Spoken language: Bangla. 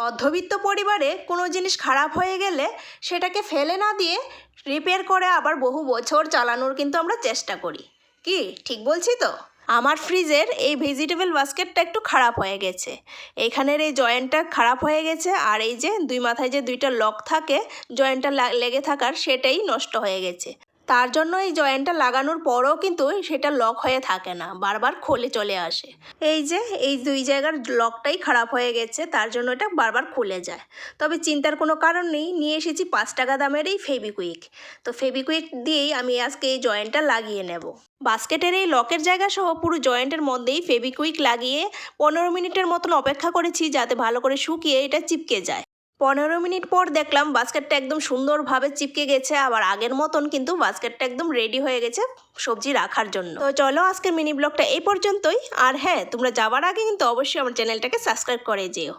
মধ্যবিত্ত পরিবারে কোনো জিনিস খারাপ হয়ে গেলে সেটাকে ফেলে না দিয়ে রিপেয়ার করে আবার বহু বছর চালানোর কিন্তু আমরা চেষ্টা করি। কি ঠিক বলছি তো? আমার ফ্রিজের এই ভেজিটেবল বাস্কেটটা একটু খারাপ হয়ে গেছে। এইখানের এই জয়েন্টটা খারাপ হয়ে গেছে, আর এই যে দুই মাথায় যে দুইটা লক থাকে জয়েন্টটা লেগে থাকার, সেটাই নষ্ট হয়ে গেছে। তার জন্য এই জয়েন্টটা লাগানোর পরও কিন্তু সেটা লক হয়ে থাকে না, বারবার খুলে চলে আসে। এই যে এই দুই জায়গার লকটাই খারাপ হয়ে গেছে, তার জন্য এটা বারবার খুলে যায়। তবে চিন্তার কোনো কারণ নেই, নিয়ে এসেছি 5 টাকা দামের এই ফেবিকুইক। তো ফেবিকুইক দিয়েই আমি আজকে এই জয়েন্টটা লাগিয়ে নেব। বাস্কেটের এই লকের জায়গা সহ পুরো জয়েন্টের মধ্যেই ফেবিকুইক লাগিয়ে 15 মিনিটের মতন অপেক্ষা করেছি যাতে ভালো করে শুকিয়ে এটা চিপকে যায়। 15 মিনিট পর দেখলাম বাস্কেটটা একদম সুন্দরভাবে চিপকে গেছে, আবার আগের মতন কিন্তু বাস্কেটটা একদম রেডি হয়ে গেছে সবজি রাখার জন্য। তো চলো আজকের মিনি ব্লগটা এই পর্যন্তই। আর হ্যাঁ, তোমরা যাওয়ার আগে কিন্তু অবশ্যই আমার চ্যানেলটাকে সাবস্ক্রাইব করে যেও।